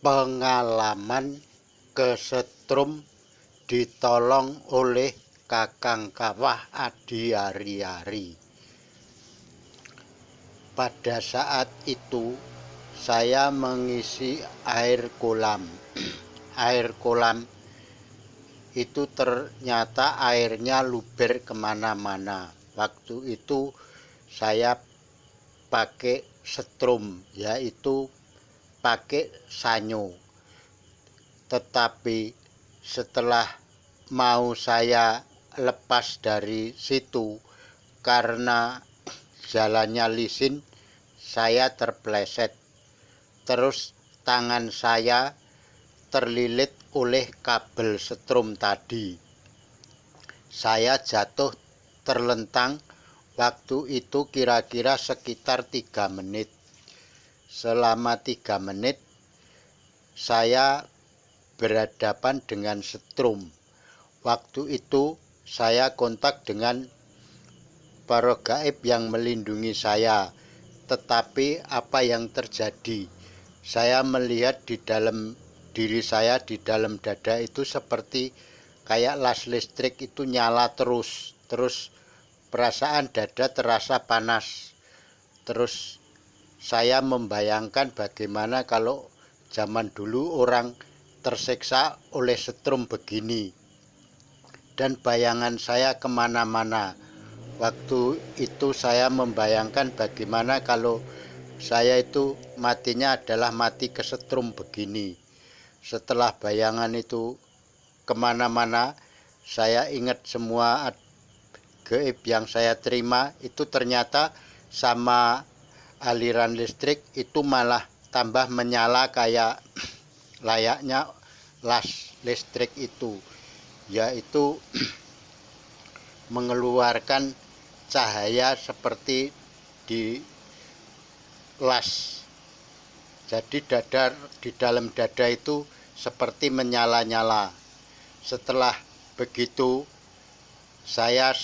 Pengalaman kesetrum ditolong oleh Kakang Kawah Adi Ari-Ari. Pada saat itu saya mengisi air kolam. Air kolam itu ternyata airnya luber kemana-mana. Waktu itu saya pakai setrum, yaitu pakai sanyo. Tetapi setelah mau saya lepas dari situ karena jalannya licin, saya terpleset. Terus tangan saya terlilit oleh kabel setrum tadi. Saya jatuh terlentang. Waktu itu kira-kira sekitar 3 menit. Selama 3 menit saya berhadapan dengan setrum. Waktu itu saya kontak dengan para gaib yang melindungi saya. Tetapi apa yang terjadi? Saya melihat di dalam diri saya, di dalam dada itu seperti kayak las listrik itu nyala terus. Perasaan dada terasa panas. Terus saya membayangkan bagaimana kalau zaman dulu orang tersiksa oleh setrum begini. Dan bayangan saya kemana-mana. Waktu itu saya membayangkan bagaimana kalau saya itu matinya adalah mati kesetrum begini. Setelah bayangan itu kemana-mana, saya ingat semua gaib yang saya terima itu ternyata sama aliran listrik itu malah tambah menyala kayak layaknya las listrik itu, yaitu mengeluarkan cahaya seperti di las. Jadi di dalam dada itu seperti menyala-nyala. Setelah begitu saya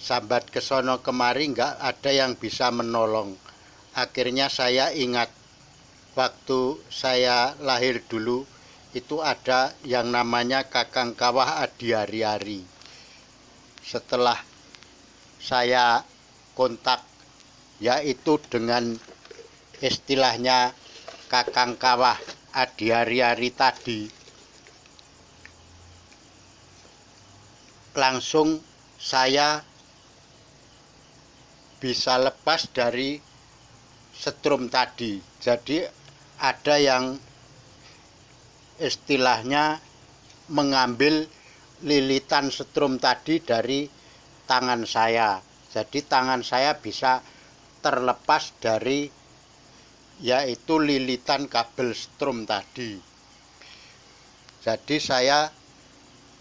sambat ke sono kemari, nggak ada yang bisa menolong. Akhirnya saya ingat waktu saya lahir dulu itu ada yang namanya Kakang Kawah Adi Ari-Ari. Setelah saya kontak, yaitu dengan istilahnya Kakang Kawah Adi Ari-Ari tadi, langsung saya bisa lepas dari setrum tadi. Jadi ada yang istilahnya mengambil lilitan setrum tadi dari tangan saya. Jadi tangan saya bisa terlepas dari yaitu lilitan kabel setrum tadi. Jadi saya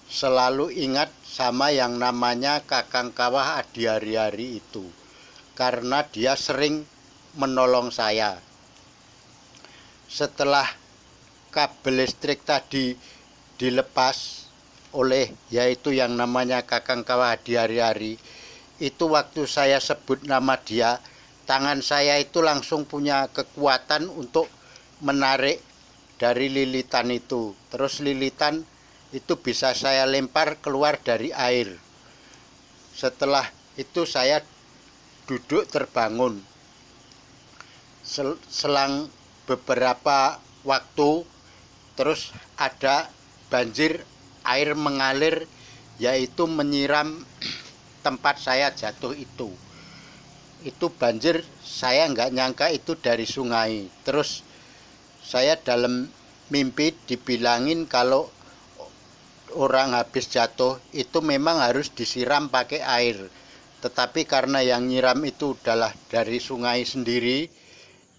selalu ingat sama yang namanya Kakang Kawah Adi Ari-Ari itu, karena dia sering menolong saya. Setelah kabel listrik tadi dilepas oleh yaitu yang namanya Kakang Kawah Adi Ari-Ari, itu waktu saya sebut nama dia, tangan saya itu langsung punya kekuatan untuk menarik dari lilitan itu. Terus lilitan itu bisa saya lempar keluar dari air. Setelah itu saya duduk terbangun. Selang beberapa waktu terus ada banjir, air mengalir, yaitu menyiram tempat saya jatuh itu. Itu banjir, saya nggak nyangka itu dari sungai. Terus saya dalam mimpi dibilangin kalau orang habis jatuh itu memang harus disiram pakai air. Tetapi karena yang nyiram itu adalah dari sungai sendiri,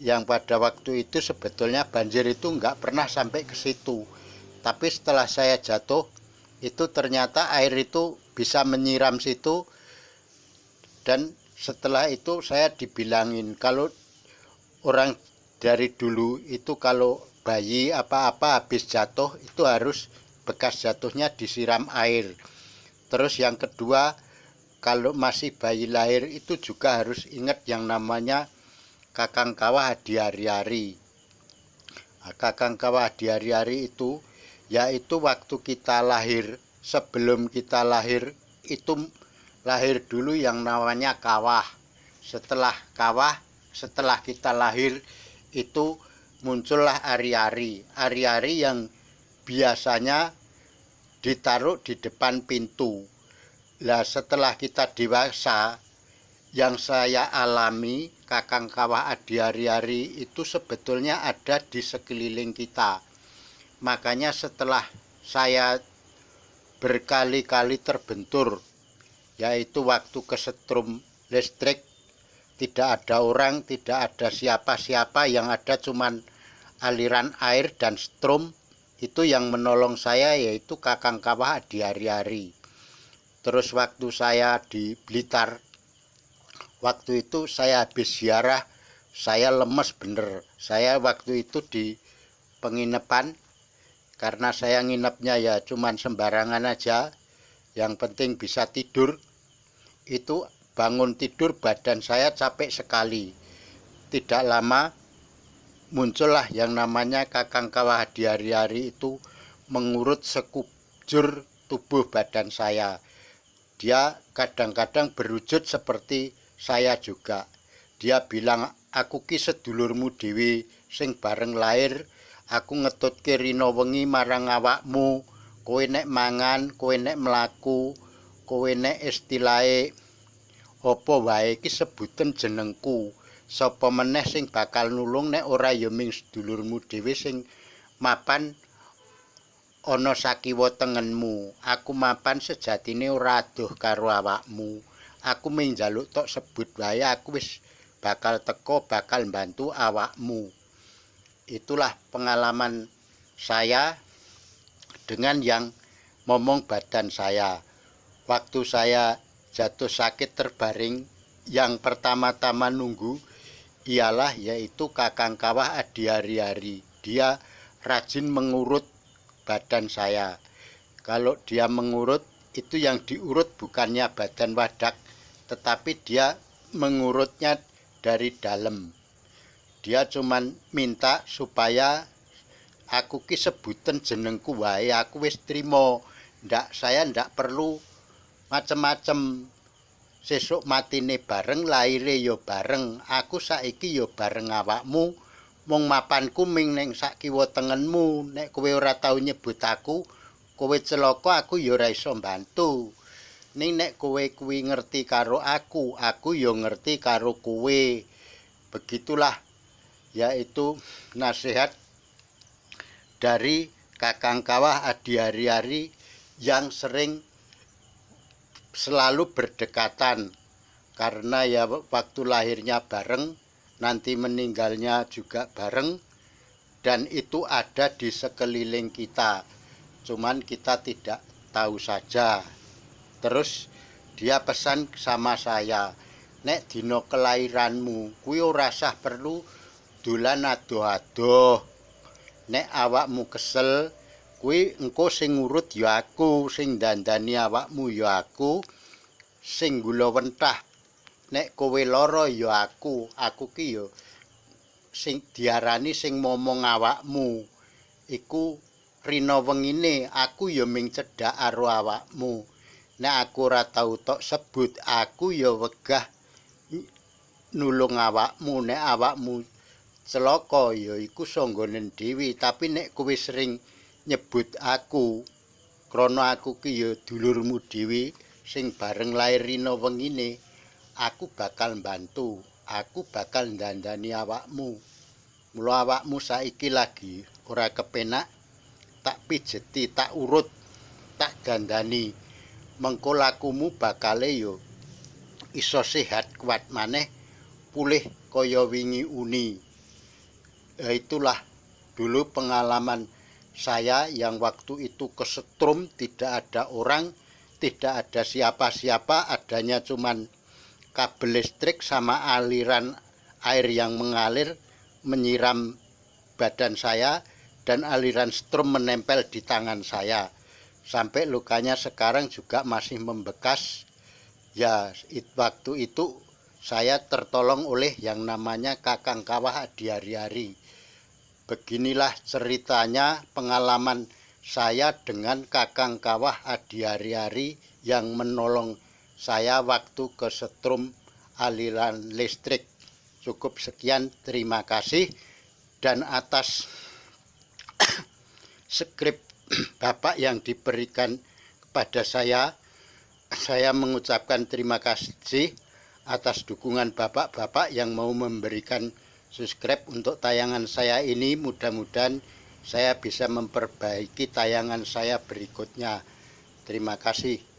yang pada waktu itu sebetulnya banjir itu nggak pernah sampai ke situ. Tapi setelah saya jatuh, itu ternyata air itu bisa menyiram situ. Dan setelah itu saya dibilangin kalau orang dari dulu itu kalau bayi apa-apa habis jatuh itu harus bekas jatuhnya disiram air. Terus yang kedua, kalau masih bayi lahir itu juga harus ingat yang namanya Kakang Kawah Adi Ari-Ari. Kakang Kawah di hari-hari itu, yaitu waktu kita lahir. Sebelum kita lahir, itu lahir dulu yang namanya kawah. Setelah kawah, setelah kita lahir, itu muncullah ari-ari. Ari-ari yang biasanya ditaruh di depan pintu. Lah setelah kita dewasa, yang saya alami kakang kawah di hari-hari itu sebetulnya ada di sekeliling kita. Makanya setelah saya berkali-kali terbentur, yaitu waktu kesetrum listrik, tidak ada orang, tidak ada siapa-siapa, yang ada cuman aliran air dan strom. Itu yang menolong saya, yaitu kakang kawah di hari-hari. Terus waktu saya di Blitar, waktu itu saya habis ziarah, saya lemes bener. Saya waktu itu di penginapan, karena saya nginepnya ya cuman sembarangan aja, yang penting bisa tidur. Itu bangun tidur badan saya capek sekali. Tidak lama muncullah yang namanya kakang kawah di hari-hari itu mengurut sekujur tubuh badan saya. Dia kadang-kadang berwujud seperti saya juga. Dia bilang, aku ki sedulurmu dewi sing bareng lahir, aku ngetutke rina wengi marang awakmu, kowe nek mangan, kowe nek mlaku, kowe nek istilahe apa wae ki sebuten jenengku. Sapa meneh sing bakal nulung nek ora ya ming sedulurmu dhewe sing mapan ana sakiwa tengenmu. Aku mapan sejatine ora adoh karo awakmu. Aku mung njaluk tok sebut wae, aku wis bakal teko, bakal bantu awakmu. Itulah pengalaman saya dengan yang momong badan saya. Waktu saya jatuh sakit terbaring, yang pertama-tama nunggu ialah yaitu kakang kawah di hari-hari. Dia rajin mengurut badan saya. Kalau dia mengurut, itu yang diurut bukannya badan wadak, tetapi dia mengurutnya dari dalam. Dia cuman minta supaya aku ki sebuten jenengku wae, aku wis trimo. Saya ndak perlu macem-macem. Sesuk matine bareng, laire ya bareng. Aku saiki ya bareng awakmu. Mung mapanku ming ning sak kiwa tengenmu. Nek kowe ora tau nyebut aku, kowe celaka, aku ya ora iso mbantu. Ning nek kowe kuwi ngerti karo aku ya ngerti karo kowe. Begitulah yaitu nasihat dari kakang kawah di hari-hari yang sering selalu berdekatan, karena ya waktu lahirnya bareng, nanti meninggalnya juga bareng, dan itu ada di sekeliling kita, cuman kita tidak tahu saja. Terus dia pesan sama saya, nek dina kelahiranmu kuwi ora usah perlu dolan adoh-adoh. Nek awakmu kesel, kuwi engko sing ngurut ya aku, sing dandani awakmu ya aku, sing gula wentah nek kowe lara ya aku ki ya sing diarani sing momong awakmu. Iku rina wengine aku ya ming cedhak karo awakmu. Nek aku ora tau tok sebut, aku ya wegah nulung awakmu. Nek awakmu celaka ya iku sanggonen dhewe, tapi nek kowe sering nyebut aku, krana aku ki ya dulurmu dhewe sing bareng lair rina wengine, aku bakal mbantu, aku bakal ndandani awakmu. Mula awakmu saiki lagi ora kepenak, tak pijeti, tak urut, tak dandani. Mengko lakumu bakale yo iso sehat kuat maneh, pulih kaya wingi uni. Itulah dulu pengalaman saya yang waktu itu kesetrum, tidak ada orang, tidak ada siapa-siapa, adanya cuman kabel listrik sama aliran air yang mengalir menyiram badan saya, dan aliran strom menempel di tangan saya. Sampai lukanya sekarang juga masih membekas. Ya, waktu itu saya tertolong oleh yang namanya kakang kawah di hari-hari. Beginilah ceritanya pengalaman saya dengan Kakang Kawah Adi Hari-Hari yang menolong saya waktu kesetrum aliran listrik. Cukup sekian, terima kasih. Dan atas skrip Bapak yang diberikan kepada saya mengucapkan terima kasih atas dukungan Bapak-Bapak yang mau memberikan subscribe untuk tayangan saya ini. Mudah-mudahan saya bisa memperbaiki tayangan saya berikutnya. Terima kasih.